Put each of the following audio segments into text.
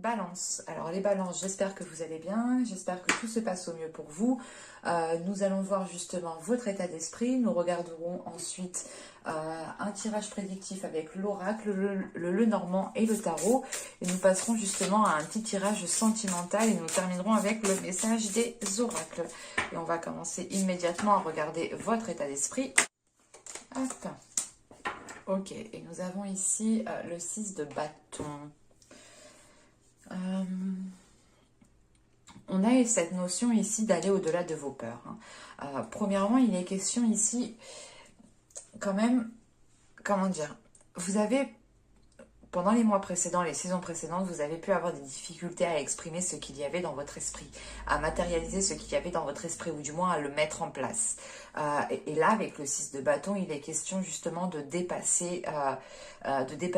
Balance. Alors les balances, j'espère que vous allez bien, j'espère que tout se passe au mieux pour vous. Nous allons voir justement votre état d'esprit. Nous regarderons ensuite un tirage prédictif avec l'oracle, le Lenormand et le tarot. Et nous passerons justement à un petit tirage sentimental et nous terminerons avec le message des oracles. Et on va commencer immédiatement à regarder votre état d'esprit. Hop. Ok, et nous avons ici le 6 de bâton. On a cette notion ici d'aller au-delà de vos peurs. Premièrement, il est question ici, quand même, comment dire, vous avez, pendant les mois précédents, les saisons précédentes, vous avez pu avoir des difficultés à exprimer ce qu'il y avait dans votre esprit, à matérialiser ce qu'il y avait dans votre esprit, ou du moins à le mettre en place. Et là, avec le 6 de bâton, il est question justement de dépasser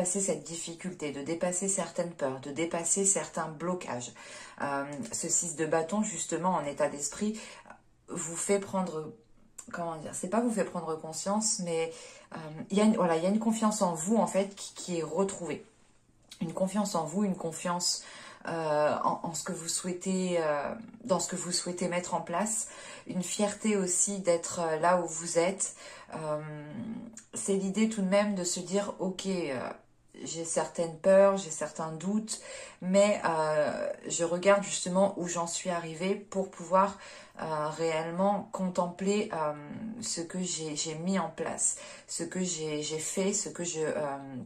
cette difficulté, de dépasser certaines peurs, de dépasser certains blocages. Ce 6 de bâton, justement, en état d'esprit, vous fait prendre, comment dire, c'est pas vous fait prendre conscience, mais il y a une confiance en vous, en fait, qui est retrouvée. Une confiance en vous, une confiance en ce que vous souhaitez, dans ce que vous souhaitez mettre en place, une fierté aussi d'être là où vous êtes. C'est l'idée tout de même de se dire, ok, j'ai certaines peurs, j'ai certains doutes, mais je regarde justement où j'en suis arrivée pour pouvoir réellement contempler ce que j'ai mis en place, ce que j'ai fait,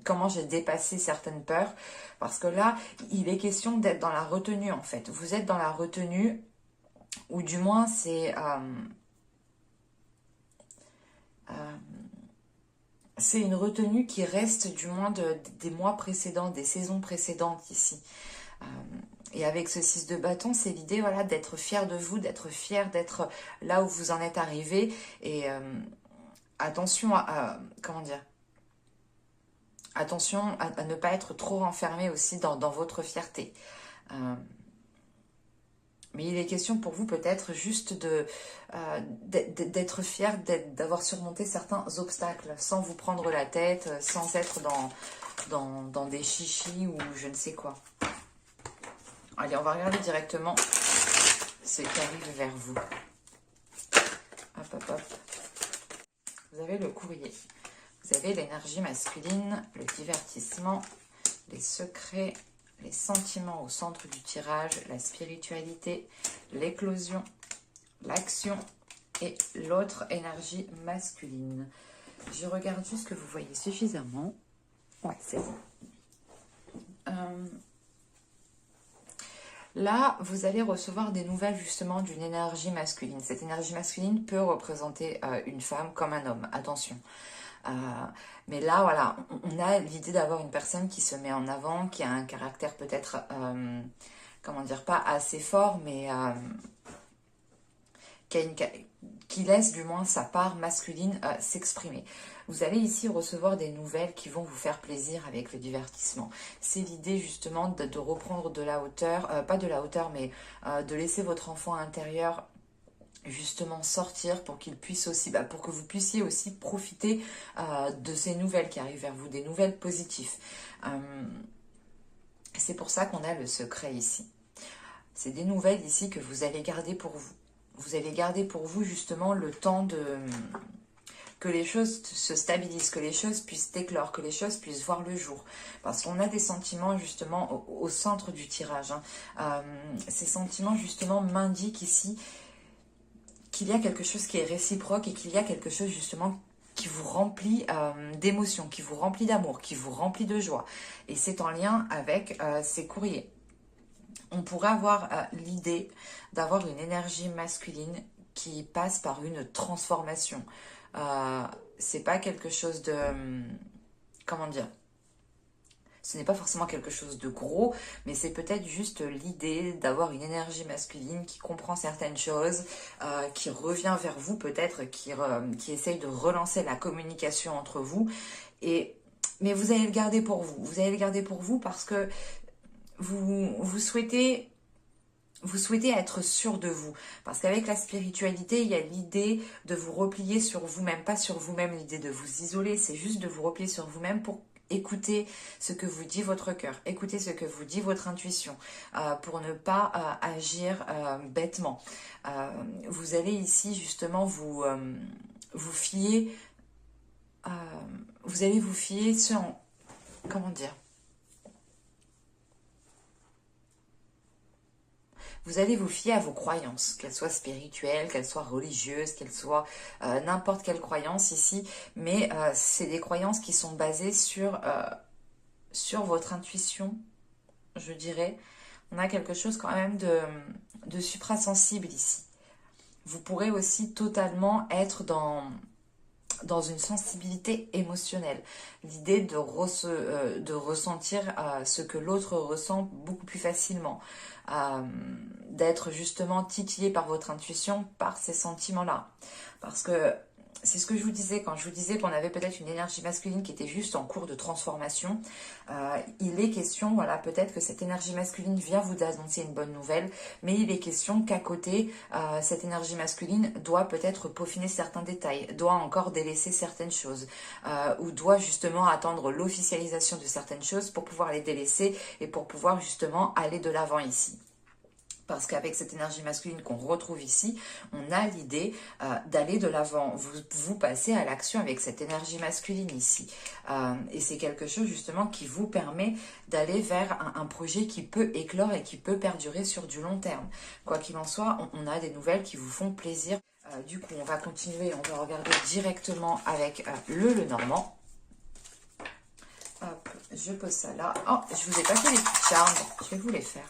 comment j'ai dépassé certaines peurs. Parce que là, il est question d'être dans la retenue en fait. Vous êtes dans la retenue, ou du moins c'est une retenue qui reste du moins des mois précédents, des saisons précédentes ici. Et avec ce 6 de bâton, c'est l'idée voilà, d'être fier de vous, d'être fier d'être là où vous en êtes arrivé. Et attention comment dire, attention à ne pas être trop renfermé aussi dans votre fierté. Mais il est question pour vous peut-être juste d'être fier d'avoir surmonté certains obstacles sans vous prendre la tête, sans être dans des chichis ou je ne sais quoi. Allez, on va regarder directement ce qui arrive vers vous. Hop, hop, hop. Vous avez le courrier. Vous avez l'énergie masculine, le divertissement, les secrets, les sentiments au centre du tirage, la spiritualité, l'éclosion, l'action et l'autre énergie masculine. Je regarde juste que vous voyez suffisamment. Ouais, c'est bon. Là, vous allez recevoir des nouvelles justement d'une énergie masculine. Cette énergie masculine peut représenter une femme comme un homme, attention. Mais là, voilà, on a l'idée d'avoir une personne qui se met en avant, qui a un caractère peut-être, comment dire, pas assez fort, mais qui laisse du moins sa part masculine s'exprimer. Vous allez ici recevoir des nouvelles qui vont vous faire plaisir avec le divertissement. C'est l'idée justement de reprendre de la hauteur, pas de la hauteur, mais de laisser votre enfant intérieur justement sortir pour qu'il puisse aussi, pour que vous puissiez aussi profiter de ces nouvelles qui arrivent vers vous, des nouvelles positives. C'est pour ça qu'on a le secret ici. C'est des nouvelles ici que vous allez garder pour vous. Vous allez garder pour vous justement le temps que les choses se stabilisent, que les choses puissent éclore, que les choses puissent voir le jour. Parce qu'on a des sentiments justement au centre du tirage. Ces sentiments justement m'indiquent ici qu'il y a quelque chose qui est réciproque et qu'il y a quelque chose justement qui vous remplit d'émotions, qui vous remplit d'amour, qui vous remplit de joie. Et c'est en lien avec ces courriers. On pourrait avoir l'idée d'avoir une énergie masculine qui passe par une transformation. C'est pas quelque chose de... comment dire ? Ce n'est pas forcément quelque chose de gros, mais c'est peut-être juste l'idée d'avoir une énergie masculine qui comprend certaines choses, qui revient vers vous peut-être, qui essaye de relancer la communication entre vous. Mais vous allez le garder pour vous. Vous allez le garder pour vous parce que vous souhaitez être sûr de vous. Parce qu'avec la spiritualité, il y a l'idée de vous replier sur vous-même. Pas sur vous-même l'idée de vous isoler, c'est juste de vous replier sur vous-même pour Écoutez ce que vous dit votre cœur, écoutez ce que vous dit votre intuition pour ne pas agir bêtement. Vous allez ici justement vous fier, vous allez vous fier sur, comment dire, vous allez vous fier à vos croyances, qu'elles soient spirituelles, qu'elles soient religieuses, qu'elles soient n'importe quelle croyance ici, mais c'est des croyances qui sont basées sur votre intuition, je dirais. On a quelque chose quand même de suprasensible ici. Vous pourrez aussi totalement être dans une sensibilité émotionnelle. L'idée de ressentir ce que l'autre ressent beaucoup plus facilement. D'être justement titillé par votre intuition, par ces sentiments-là. Parce que c'est ce que je vous disais, quand je vous disais qu'on avait peut-être une énergie masculine qui était juste en cours de transformation, il est question, voilà, peut-être que cette énergie masculine vient vous annoncer une bonne nouvelle, mais il est question qu'à côté, cette énergie masculine doit peut-être peaufiner certains détails, doit encore délaisser certaines choses, ou doit justement attendre l'officialisation de certaines choses pour pouvoir les délaisser et pour pouvoir justement aller de l'avant ici. Parce qu'avec cette énergie masculine qu'on retrouve ici, on a l'idée d'aller de l'avant. Vous passez à l'action avec cette énergie masculine ici. Et c'est quelque chose justement qui vous permet d'aller vers un projet qui peut éclore et qui peut perdurer sur du long terme. Quoi qu'il en soit, on a des nouvelles qui vous font plaisir. Du coup, on va continuer, on va regarder directement avec le Lenormand. Hop, je pose ça là. Oh, je vous ai pas fait les petits charmes, je vais vous les faire.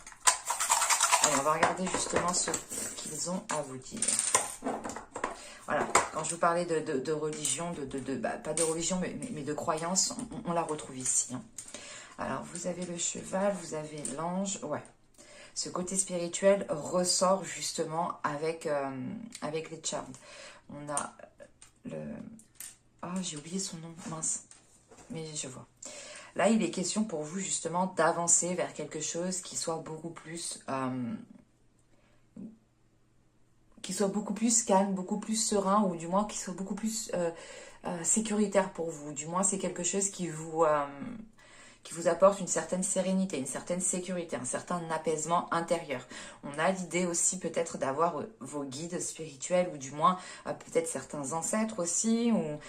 Allez, on va regarder justement ce qu'ils ont à vous dire. Voilà, quand je vous parlais de religion, pas de religion, mais de croyance, on la retrouve ici. Hein. Alors, vous avez le cheval, vous avez l'ange, ouais. Ce côté spirituel ressort justement avec les charms. On a le... Ah, j'ai oublié son nom, mince. Mais je vois. Là, il est question pour vous justement d'avancer vers quelque chose qui soit beaucoup plus calme, beaucoup plus serein, ou du moins qui soit beaucoup plus sécuritaire pour vous. Du moins, c'est quelque chose qui vous apporte une certaine sérénité, une certaine sécurité, un certain apaisement intérieur. On a l'idée aussi peut-être d'avoir vos guides spirituels, ou du moins peut-être certains ancêtres aussi, ou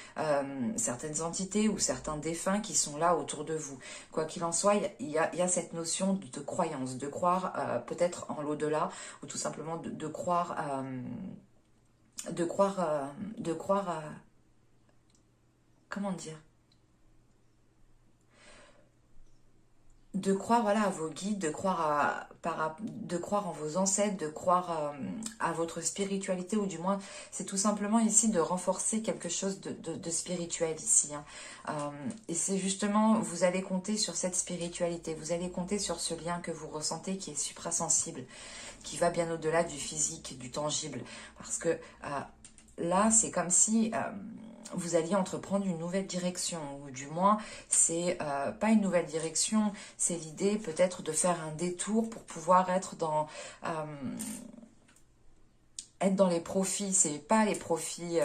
certaines entités, ou certains défunts qui sont là autour de vous. Quoi qu'il en soit, il y a cette notion de croyance, de croire peut-être en l'au-delà, ou tout simplement de croire... comment dire, de croire, voilà, à vos guides, de croire de croire en vos ancêtres, de croire à votre spiritualité, ou du moins c'est tout simplement ici de renforcer quelque chose de spirituel ici. Hein. Et c'est justement, vous allez compter sur cette spiritualité, vous allez compter sur ce lien que vous ressentez qui est suprasensible, qui va bien au-delà du physique, du tangible. Parce que là, c'est comme si vous alliez entreprendre une nouvelle direction, ou du moins, c'est pas une nouvelle direction, c'est l'idée peut-être de faire un détour pour pouvoir être dans les profits. C'est pas les profits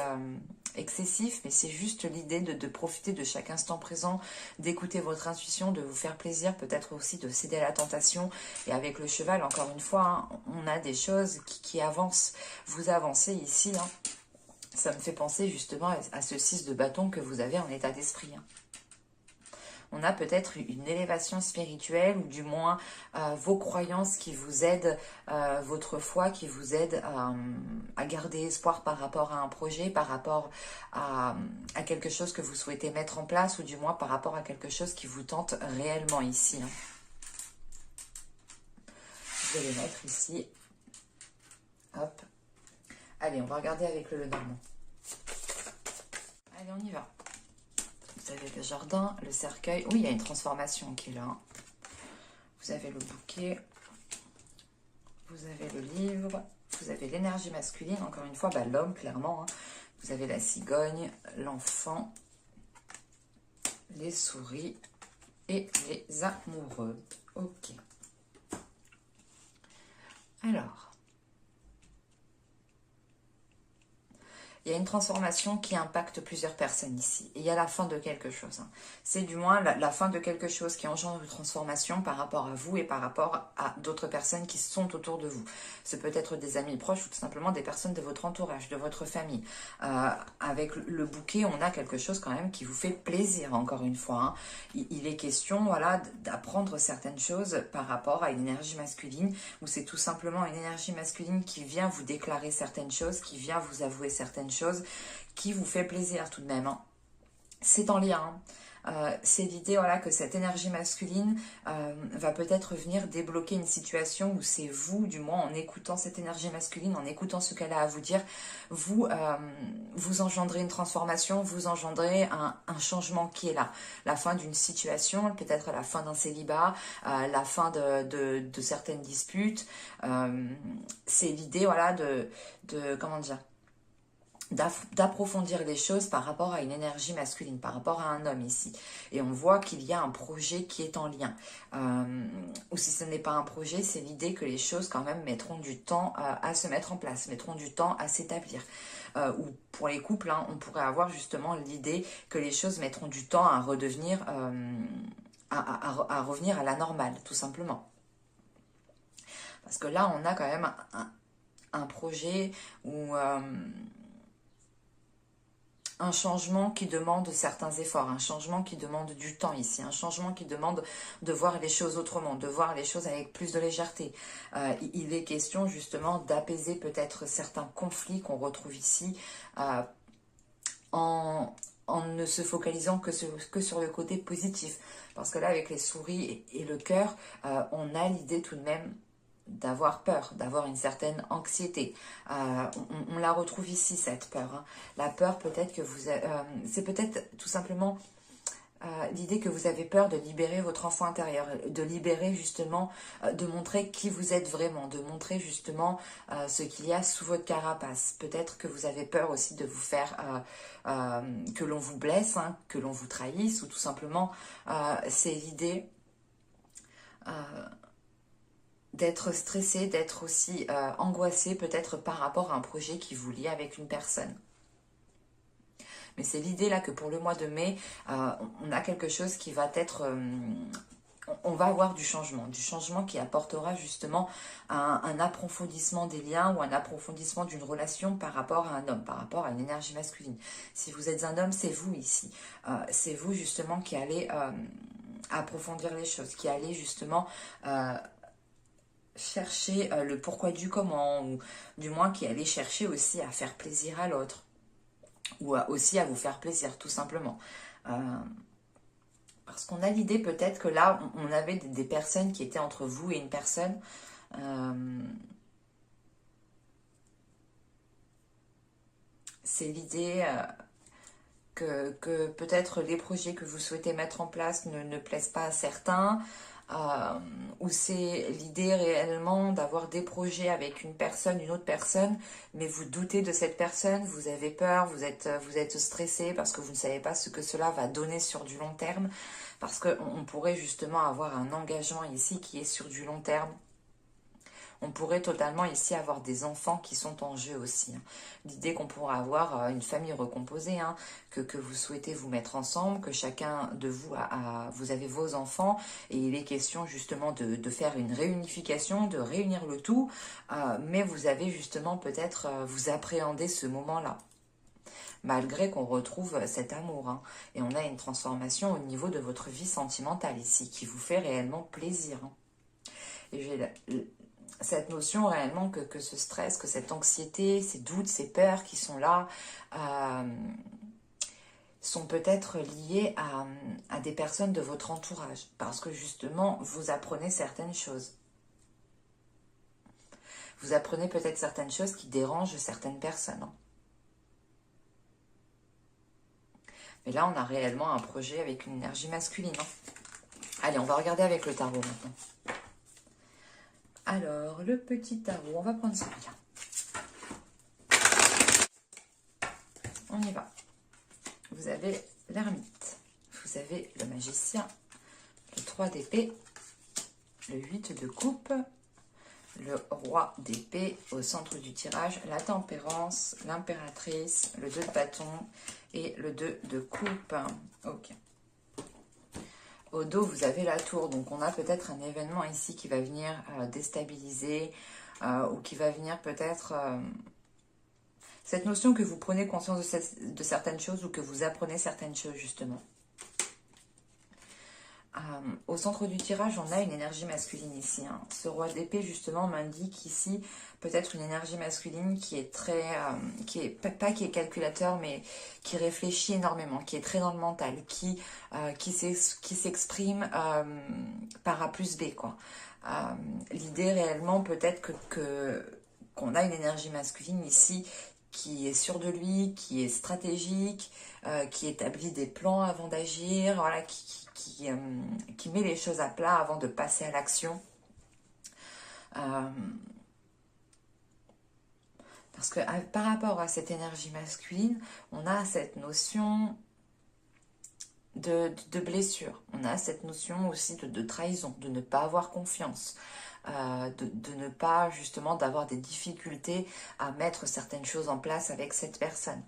excessifs, mais c'est juste l'idée de profiter de chaque instant présent, d'écouter votre intuition, de vous faire plaisir, peut-être aussi de céder à la tentation. Et avec le cheval, encore une fois, hein, on a des choses qui avancent. Vous avancez ici, hein. Ça me fait penser justement à ce 6 de bâton que vous avez en état d'esprit. Hein. On a peut-être une élévation spirituelle, ou du moins vos croyances qui vous aident, votre foi qui vous aide à garder espoir par rapport à un projet, par rapport à quelque chose que vous souhaitez mettre en place, ou du moins par rapport à quelque chose qui vous tente réellement ici. Hein. Je vais les mettre ici. Hop. Allez, on va regarder avec le Lenormand. Allez, on y va. Vous avez le jardin, le cercueil. Oui, il y a une transformation qui est là. Vous avez le bouquet. Vous avez le livre. Vous avez l'énergie masculine. Encore une fois, l'homme, clairement. Hein. Vous avez la cigogne, l'enfant, les souris et les amoureux. Ok. Alors. Il y a une transformation qui impacte plusieurs personnes ici. Et il y a la fin de quelque chose. Hein. C'est du moins la fin de quelque chose qui engendre une transformation par rapport à vous et par rapport à d'autres personnes qui sont autour de vous. Ce peut être des amis proches ou tout simplement des personnes de votre entourage, de votre famille. Avec le bouquet, on a quelque chose quand même qui vous fait plaisir, encore une fois. Hein. Il est question, voilà, d'apprendre certaines choses par rapport à une énergie masculine, où c'est tout simplement une énergie masculine qui vient vous déclarer certaines choses, qui vient vous avouer certaines choses, qui vous fait plaisir tout de même. Hein. C'est en lien. Hein. C'est l'idée, voilà, que cette énergie masculine va peut-être venir débloquer une situation où c'est vous, du moins en écoutant cette énergie masculine, en écoutant ce qu'elle a à vous dire, vous engendrez une transformation, vous engendrez un changement qui est là. La fin d'une situation, peut-être la fin d'un célibat, la fin de certaines disputes. C'est l'idée, voilà, comment dire, d'approfondir les choses par rapport à une énergie masculine, par rapport à un homme ici. Et on voit qu'il y a un projet qui est en lien. Ou si ce n'est pas un projet, c'est l'idée que les choses quand même mettront du temps à se mettre en place, mettront du temps à s'établir. Ou pour les couples, hein, on pourrait avoir justement l'idée que les choses mettront du temps à redevenir, à revenir à la normale, tout simplement. Parce que là, on a quand même un projet où... un changement qui demande certains efforts, un changement qui demande du temps ici, un changement qui demande de voir les choses autrement, de voir les choses avec plus de légèreté. Il est question justement d'apaiser peut-être certains conflits qu'on retrouve ici en ne se focalisant que sur le côté positif. Parce que là, avec les souris et le cœur, on a l'idée tout de même d'avoir peur, d'avoir une certaine anxiété. On la retrouve ici, cette peur. Hein. La peur, peut-être que vous... c'est peut-être tout simplement l'idée que vous avez peur de libérer votre enfant intérieur, de libérer justement, de montrer qui vous êtes vraiment, de montrer justement ce qu'il y a sous votre carapace. Peut-être que vous avez peur aussi de vous faire... que l'on vous blesse, hein, que l'on vous trahisse, ou tout simplement, c'est l'idée... d'être stressé, d'être aussi angoissé peut-être par rapport à un projet qui vous lie avec une personne. Mais c'est l'idée là que pour le mois de mai, on a quelque chose qui va être... on va avoir du changement qui apportera justement un approfondissement des liens ou un approfondissement d'une relation par rapport à un homme, par rapport à une énergie masculine. Si vous êtes un homme, c'est vous ici. C'est vous justement qui allez approfondir les choses, qui allez justement... chercher le pourquoi du comment, ou du moins qui allait chercher aussi à faire plaisir à l'autre, ou aussi à vous faire plaisir, tout simplement. Parce qu'on a l'idée peut-être que là, on avait des personnes qui étaient entre vous et une personne. C'est l'idée que peut-être les projets que vous souhaitez mettre en place ne plaisent pas à certains, ou c'est l'idée réellement d'avoir des projets avec une autre personne, mais vous doutez de cette personne, vous avez peur, vous êtes stressé parce que vous ne savez pas ce que cela va donner sur du long terme, parce qu'on pourrait justement avoir un engagement ici qui est sur du long terme. On pourrait totalement ici avoir des enfants qui sont en jeu aussi. Hein. L'idée qu'on pourra avoir une famille recomposée, hein, que vous souhaitez vous mettre ensemble, que chacun de vous vous avez vos enfants, et il est question justement de faire une réunification, de réunir le tout, mais vous avez justement peut-être, vous appréhendez ce moment-là. Malgré qu'on retrouve cet amour. Hein. Et on a une transformation au niveau de votre vie sentimentale ici, qui vous fait réellement plaisir. Hein. Et j'ai cette notion réellement que ce stress, que cette anxiété, ces doutes, ces peurs qui sont là, sont peut-être liés à des personnes de votre entourage. Parce que justement, vous apprenez certaines choses. Vous apprenez peut-être certaines choses qui dérangent certaines personnes. Hein. Mais là, on a réellement un projet avec une énergie masculine. Hein. Allez, on va regarder avec le tarot maintenant. Alors, le petit tarot, on va prendre celui-là. On y va. Vous avez l'ermite, vous avez le magicien, le 3 d'épée, le 8 de coupe, le roi d'épée au centre du tirage, la tempérance, l'impératrice, le 2 de bâton et le 2 de coupe. Ok. Au dos, vous avez la tour, donc on a peut-être un événement ici qui va venir déstabiliser ou qui va venir peut-être... cette notion que vous prenez conscience de certaines choses ou que vous apprenez certaines choses justement. Au centre du tirage, on a une énergie masculine ici. Hein. Ce roi d'épée, justement, m'indique ici peut-être une énergie masculine qui est très... pas qui est calculateur, mais qui réfléchit énormément, qui est très dans le mental, qui s'exprime par A plus B, quoi. L'idée réellement, peut-être qu'on a une énergie masculine ici qui est sûr de lui, qui est stratégique, qui établit des plans avant d'agir, voilà, qui met les choses à plat avant de passer à l'action. Parce que par rapport à cette énergie masculine, on a cette notion de blessure. On a cette notion aussi de trahison, de ne pas avoir confiance. De ne pas justement d'avoir des difficultés à mettre certaines choses en place avec cette personne.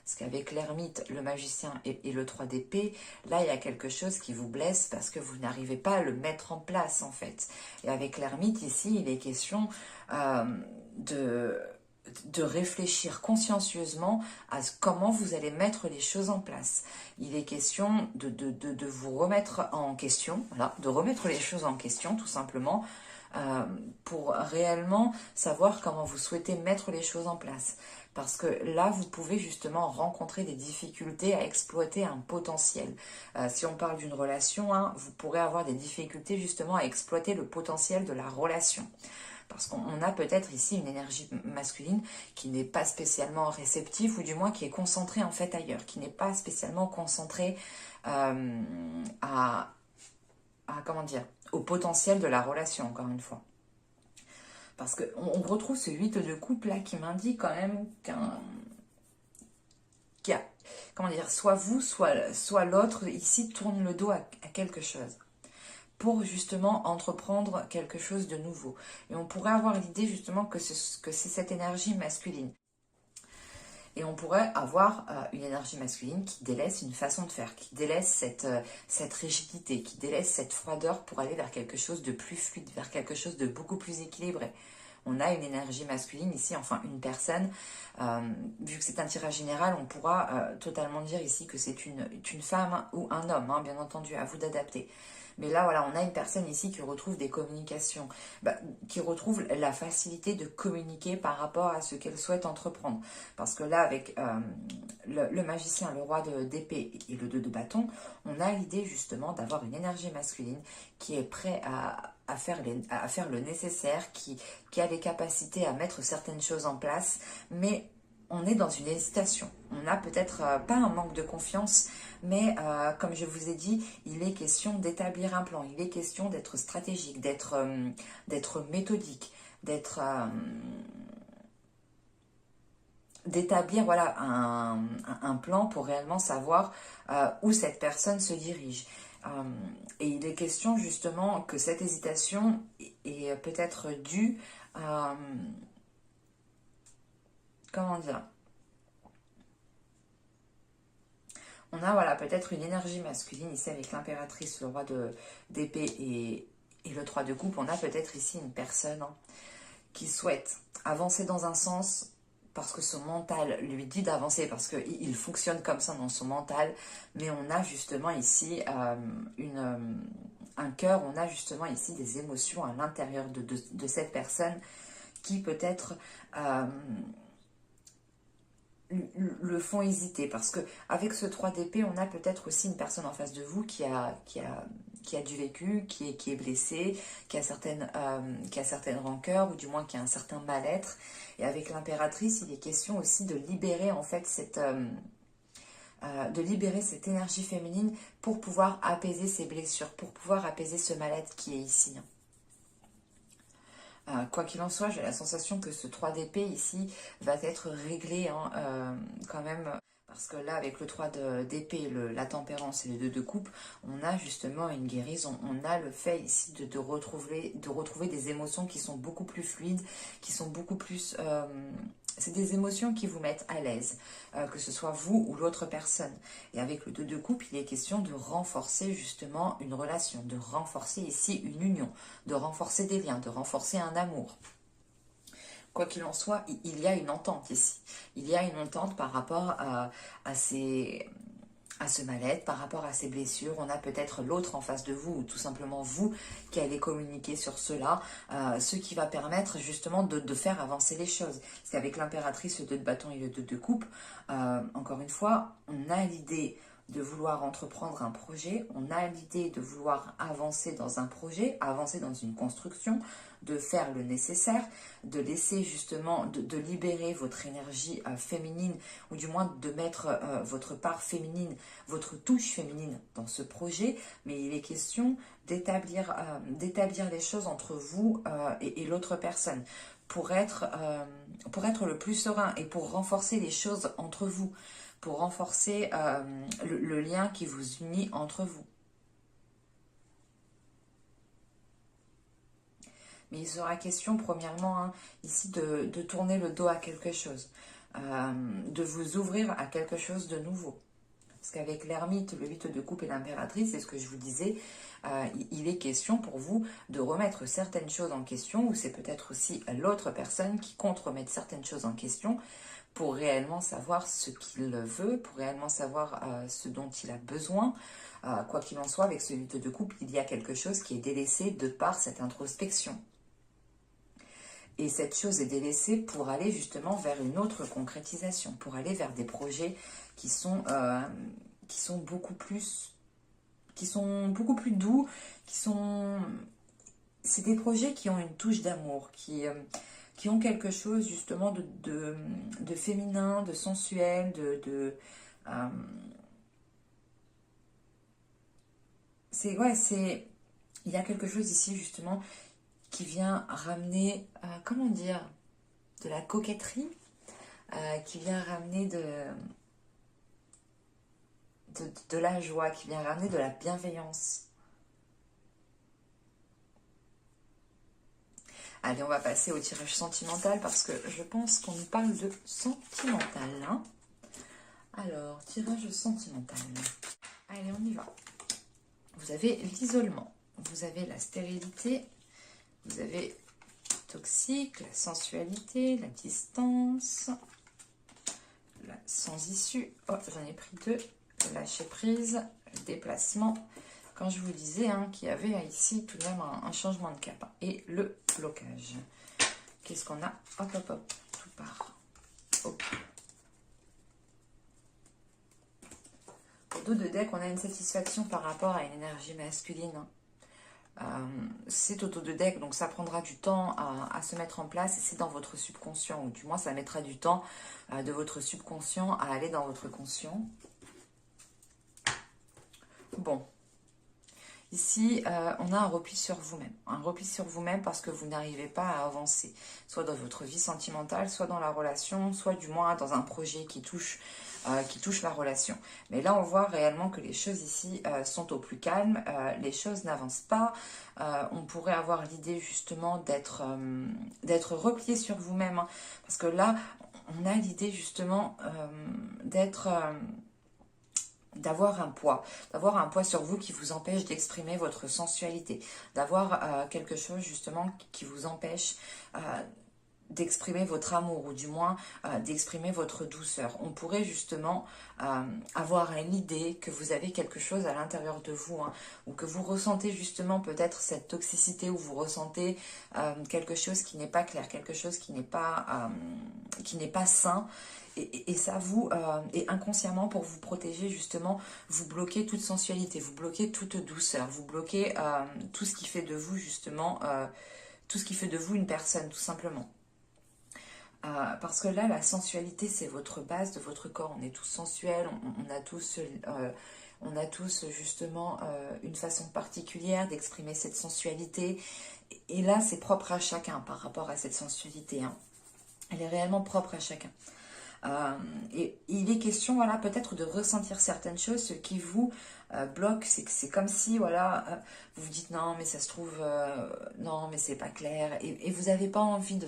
Parce qu'avec l'ermite, le magicien et le 3 d'épée, là il y a quelque chose qui vous blesse parce que vous n'arrivez pas à le mettre en place en fait. Et avec l'ermite ici, il est question de réfléchir consciencieusement à comment vous allez mettre les choses en place. Il est question de vous remettre en question, voilà, de remettre les choses en question tout simplement, pour réellement savoir comment vous souhaitez mettre les choses en place. Parce que là, vous pouvez justement rencontrer des difficultés à exploiter un potentiel. Si on parle d'une relation, hein, vous pourrez avoir des difficultés justement à exploiter le potentiel de la relation. Parce qu'on a peut-être ici une énergie masculine qui n'est pas spécialement réceptive, ou du moins qui est concentrée en fait ailleurs, qui n'est pas spécialement concentrée comment dire, au potentiel de la relation, encore une fois. Parce qu'on retrouve ce 8 de coupe là qui m'indique quand même comment dire, soit vous, soit l'autre ici tourne le dos à quelque chose pour justement entreprendre quelque chose de nouveau. Et on pourrait avoir l'idée justement que c'est cette énergie masculine. Et on pourrait avoir une énergie masculine qui délaisse une façon de faire, qui délaisse cette rigidité, qui délaisse cette froideur pour aller vers quelque chose de plus fluide, vers quelque chose de beaucoup plus équilibré. On a une énergie masculine ici, enfin une personne. Vu que c'est un tirage général, on pourra totalement dire ici que c'est une femme ou un homme, hein, bien entendu, à vous d'adapter. Mais là, voilà, on a une personne ici qui retrouve des communications, qui retrouve la facilité de communiquer par rapport à ce qu'elle souhaite entreprendre. Parce que là, avec le magicien, le roi d'épée et le 2 de bâton, on a l'idée justement d'avoir une énergie masculine qui est prêt à faire le nécessaire, qui a les capacités à mettre certaines choses en place, mais on est dans une hésitation. On n'a peut-être pas un manque de confiance, mais comme je vous ai dit, il est question d'établir un plan, il est question d'être stratégique, d'être méthodique, d'établir voilà, un plan pour réellement savoir où cette personne se dirige. Et il est question justement que cette hésitation est peut-être due à... comment dire, on a voilà, peut-être une énergie masculine ici avec l'impératrice, le roi d'épée et le 3 de coupe. On a peut-être ici une personne qui souhaite avancer dans un sens parce que son mental lui dit d'avancer, parce qu'il fonctionne comme ça dans son mental. Mais on a justement ici un cœur, on a justement ici des émotions à l'intérieur de cette personne qui peut-être... le font hésiter, parce que avec ce 3 d'épée, on a peut-être aussi une personne en face de vous qui a du vécu, qui est blessée, qui a certaines rancœurs, ou du moins qui a un certain mal-être. Et avec l'impératrice, il est question aussi de libérer en fait cette énergie féminine pour pouvoir apaiser ses blessures, pour pouvoir apaiser ce mal-être qui est ici. Quoi qu'il en soit, j'ai la sensation que ce 3 d'épée ici va être réglé quand même, Parce que là, avec le 3 d'épée, la tempérance et le 2 de coupe, on a justement une guérison. On a le fait ici de retrouver des émotions qui sont beaucoup plus fluides, qui sont beaucoup plus... c'est des émotions qui vous mettent à l'aise, que ce soit vous ou l'autre personne. Et avec le 2 de coupe, il est question de renforcer justement une relation, de renforcer ici une union, de renforcer des liens, de renforcer un amour. Quoi qu'il en soit, il y a une entente ici. Il y a une entente par rapport à ce mal-être, par rapport à ces blessures. On a peut-être l'autre en face de vous, ou tout simplement vous, qui allez communiquer sur cela, ce qui va permettre justement de faire avancer les choses. Parce qu'avec l'impératrice, le 2 de bâton et le 2 de coupe, encore une fois, on a l'idée de vouloir entreprendre un projet, on a l'idée de vouloir avancer dans un projet, avancer dans une construction, de faire le nécessaire, de laisser justement, de libérer votre énergie féminine, ou du moins de mettre votre part féminine, votre touche féminine dans ce projet, mais il est question d'établir les choses entre vous et l'autre personne, pour être le plus serein et pour renforcer les choses entre vous, pour renforcer le lien qui vous unit entre vous. Mais il sera question, premièrement, ici, de tourner le dos à quelque chose, de vous ouvrir à quelque chose de nouveau. Parce qu'avec l'ermite, le 8 de coupe et l'impératrice, c'est ce que je vous disais, il est question pour vous de remettre certaines choses en question, ou c'est peut-être aussi l'autre personne qui compte remettre certaines choses en question, pour réellement savoir ce qu'il veut, pour réellement savoir ce dont il a besoin. Quoi qu'il en soit, avec ce 8 de coupe, il y a quelque chose qui est délaissé de par cette introspection. Et cette chose est délaissée pour aller justement vers une autre concrétisation, pour aller vers des projets qui sont beaucoup plus doux, c'est des projets qui ont une touche d'amour, qui ont quelque chose justement de féminin, de sensuel, il y a quelque chose ici justement qui vient ramener, comment dire, de la coquetterie, qui vient ramener de la joie, qui vient ramener de la bienveillance. Allez, on va passer au tirage sentimental parce que je pense qu'on nous parle de sentimental. Hein. Alors, tirage sentimental. Allez, on y va. Vous avez l'isolement, vous avez la stérilité, vous avez toxique, la sensualité, la distance, la sans issue. Oh, j'en ai pris deux. Le lâcher prise, le déplacement. Quand je vous disais qu'il y avait ici tout de même un changement de cap. Et le blocage. Qu'est-ce qu'on a? Hop, hop, hop. Tout part. Hop. Au dos de deck, on a une satisfaction par rapport à une énergie masculine. C'est au dos de deck, donc ça prendra du temps à se mettre en place et c'est dans votre subconscient, ou du moins ça mettra du temps de votre subconscient à aller dans votre conscient. Bon, ici on a un repli sur vous-même, parce que vous n'arrivez pas à avancer, soit dans votre vie sentimentale, soit dans la relation, soit du moins dans un projet qui touche la relation. Mais là, on voit réellement que les choses ici sont au plus calme, les choses n'avancent pas. On pourrait avoir l'idée justement d'être replié sur vous-même, hein, parce que là, on a l'idée justement d'avoir un poids sur vous qui vous empêche d'exprimer votre sensualité, d'avoir quelque chose justement qui vous empêche d'exprimer votre amour, ou du moins d'exprimer votre douceur. On pourrait justement avoir l'idée que vous avez quelque chose à l'intérieur de vous, ou que vous ressentez justement peut-être cette toxicité, ou vous ressentez quelque chose qui n'est pas clair, quelque chose qui n'est pas sain, et ça vous, et inconsciemment, pour vous protéger justement, vous bloquez toute sensualité, vous bloquez toute douceur, vous bloquez tout ce qui fait de vous justement, tout ce qui fait de vous une personne, tout simplement. Parce que là, la sensualité, c'est votre base de votre corps. On est tous sensuels, on a tous justement une façon particulière d'exprimer cette sensualité. Et là, c'est propre à chacun par rapport à cette sensualité. Hein. Elle est réellement propre à chacun. Et il est question, voilà, peut-être de ressentir certaines choses, ce qui vous bloque, c'est comme si, voilà, vous vous dites non, mais ça se trouve, non, mais c'est pas clair, et vous n'avez pas envie de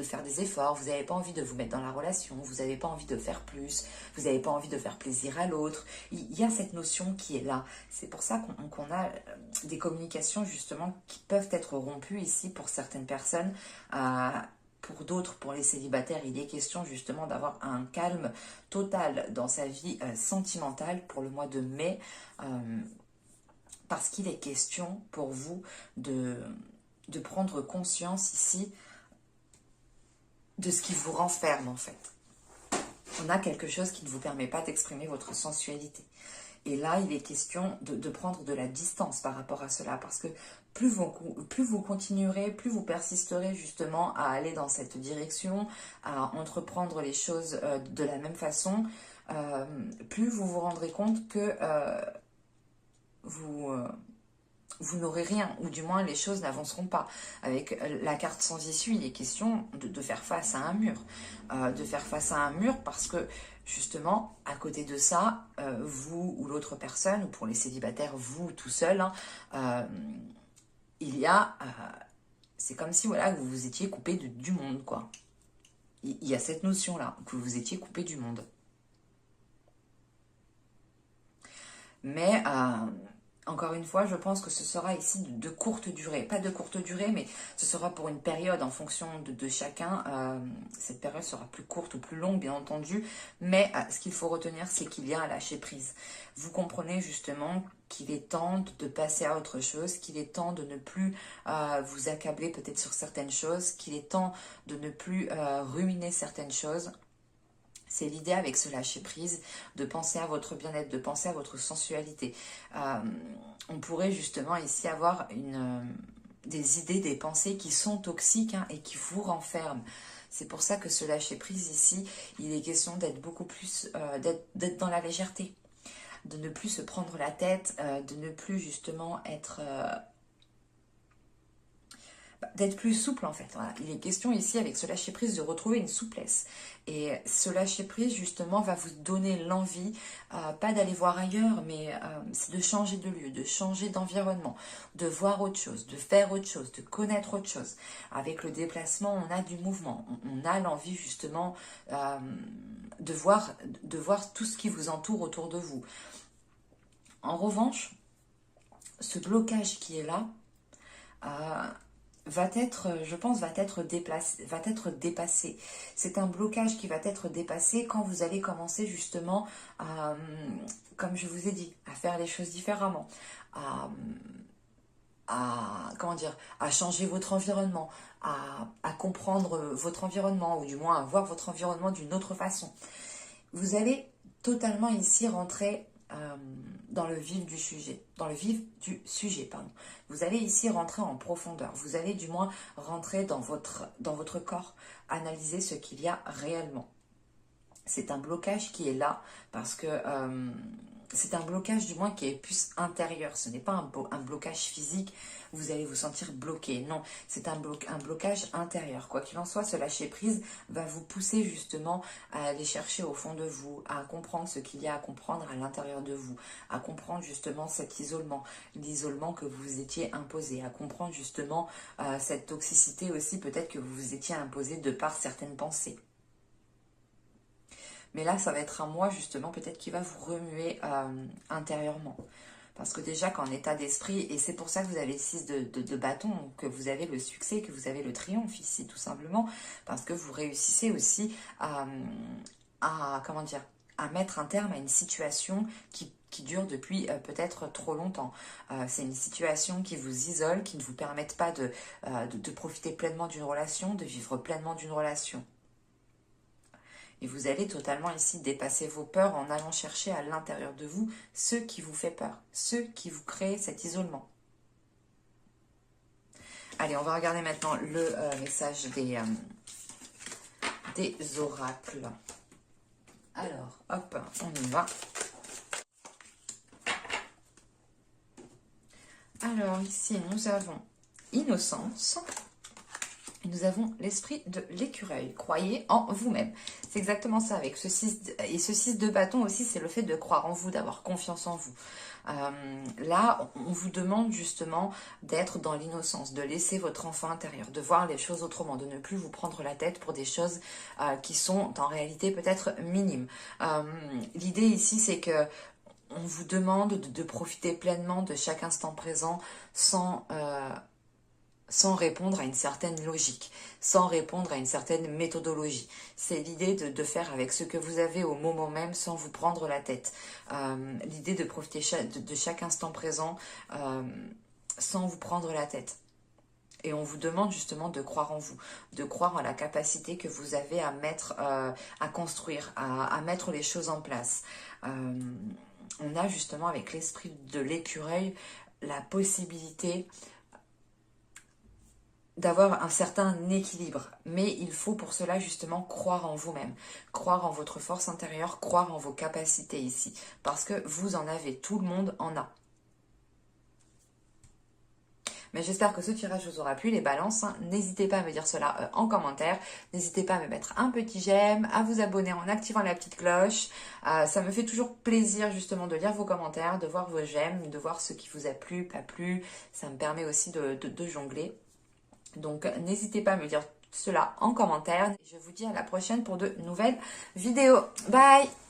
faire des efforts, vous n'avez pas envie de vous mettre dans la relation, vous n'avez pas envie de faire plus, vous n'avez pas envie de faire plaisir à l'autre. Il y a cette notion qui est là. C'est pour ça qu'on a des communications justement qui peuvent être rompues ici pour certaines personnes. Pour d'autres, pour les célibataires, il est question justement d'avoir un calme total dans sa vie sentimentale pour le mois de mai, parce qu'il est question pour vous de prendre conscience ici de ce qui vous renferme en fait. On a quelque chose qui ne vous permet pas d'exprimer votre sensualité. Et là, il est question de prendre de la distance par rapport à cela, parce que plus vous continuerez, plus vous persisterez justement à aller dans cette direction, à entreprendre les choses de la même façon, plus vous vous rendrez compte que vous n'aurez rien, ou du moins les choses n'avanceront pas. Avec la carte sans issue, il est question de faire face à un mur. De faire face à un mur parce que, justement, à côté de ça, vous ou l'autre personne, ou pour les célibataires, vous tout seul, hein, il y a... c'est comme si, voilà, vous vous étiez coupé du monde, quoi. Il y a cette notion-là, que vous étiez coupé du monde. Mais... encore une fois, je pense que ce sera ici de courte durée. Pas de courte durée, mais ce sera pour une période en fonction de chacun. Cette période sera plus courte ou plus longue, bien entendu. Mais ce qu'il faut retenir, c'est qu'il y a un lâcher-prise. Vous comprenez justement qu'il est temps de passer à autre chose, qu'il est temps de ne plus vous accabler peut-être sur certaines choses, qu'il est temps de ne plus ruminer certaines choses. C'est l'idée avec ce lâcher-prise, de penser à votre bien-être, de penser à votre sensualité. On pourrait justement ici avoir des idées, des pensées qui sont toxiques, hein, et qui vous renferment. C'est pour ça que ce lâcher-prise ici, il est question d'être beaucoup plus, d'être dans la légèreté, de ne plus se prendre la tête, de ne plus justement être... d'être plus souple en fait. Voilà. Il est question ici avec ce lâcher prise de retrouver une souplesse. Et ce lâcher prise justement va vous donner l'envie, pas d'aller voir ailleurs, mais c'est de changer de lieu, de changer d'environnement, de voir autre chose, de faire autre chose, de connaître autre chose. Avec le déplacement, on a du mouvement, on a l'envie justement de voir tout ce qui vous entoure autour de vous. En revanche, ce blocage qui est là, va être, je pense, va être dépassé. C'est un blocage qui va être dépassé quand vous allez commencer justement à, comme je vous ai dit, à faire les choses différemment, comment dire, à changer votre environnement, à comprendre votre environnement, ou du moins à voir votre environnement d'une autre façon. Vous allez totalement ici rentrer dans le vif du sujet, pardon. Vous allez ici rentrer en profondeur, vous allez du moins rentrer dans votre corps, analyser ce qu'il y a réellement. C'est un blocage qui est là parce que c'est un blocage du moins qui est plus intérieur. Ce n'est pas un blocage physique, vous allez vous sentir bloqué. Non, c'est un blocage intérieur. Quoi qu'il en soit, ce lâcher prise va vous pousser justement à aller chercher au fond de vous, à comprendre ce qu'il y a à comprendre à l'intérieur de vous, à comprendre justement cet isolement, l'isolement que vous vous étiez imposé, à comprendre justement cette toxicité aussi peut-être que vous vous étiez imposé de par certaines pensées. Mais là, ça va être un mois justement peut-être qui va vous remuer intérieurement. Parce que déjà qu'en état d'esprit, et c'est pour ça que vous avez 6 de bâton, que vous avez le succès, que vous avez le triomphe ici tout simplement, parce que vous réussissez aussi comment dire, à mettre un terme à une situation qui dure depuis peut-être trop longtemps. C'est une situation qui vous isole, qui ne vous permette pas de profiter pleinement d'une relation, de vivre pleinement d'une relation. Et vous allez totalement ici dépasser vos peurs en allant chercher à l'intérieur de vous ce qui vous fait peur, ce qui vous crée cet isolement. Allez, on va regarder maintenant le message des oracles. Alors, hop, on y va. Alors, ici, nous avons innocence, Et nous avons l'esprit de l'écureuil. Croyez en vous-même. C'est exactement ça avec ce 6. Et ce 6 de bâton aussi, c'est le fait de croire en vous, d'avoir confiance en vous. Là, on vous demande justement d'être dans l'innocence, de laisser votre enfant intérieur, de voir les choses autrement, de ne plus vous prendre la tête pour des choses qui sont en réalité peut-être minimes. L'idée ici, c'est que on vous demande de profiter pleinement de chaque instant présent sans répondre à une certaine logique, sans répondre à une certaine méthodologie. C'est l'idée de faire avec ce que vous avez au moment même sans vous prendre la tête. L'idée de profiter de chaque instant présent sans vous prendre la tête. Et on vous demande justement de croire en vous, de croire en la capacité que vous avez à mettre, à construire, à mettre les choses en place. On a justement avec l'esprit de l'écureuil la possibilité d'avoir un certain équilibre. Mais il faut pour cela justement croire en vous-même, croire en votre force intérieure, croire en vos capacités ici. Parce que vous en avez, tout le monde en a. Mais j'espère que ce tirage vous aura plu, les balances. Hein. N'hésitez pas à me dire cela en commentaire. N'hésitez pas à me mettre un petit j'aime, à vous abonner en activant la petite cloche. Ça me fait toujours plaisir justement de lire vos commentaires, de voir vos j'aime, de voir ce qui vous a plu, pas plu. Ça me permet aussi de jongler. Donc n'hésitez pas à me dire cela en commentaire. Je vous dis à la prochaine pour de nouvelles vidéos. Bye!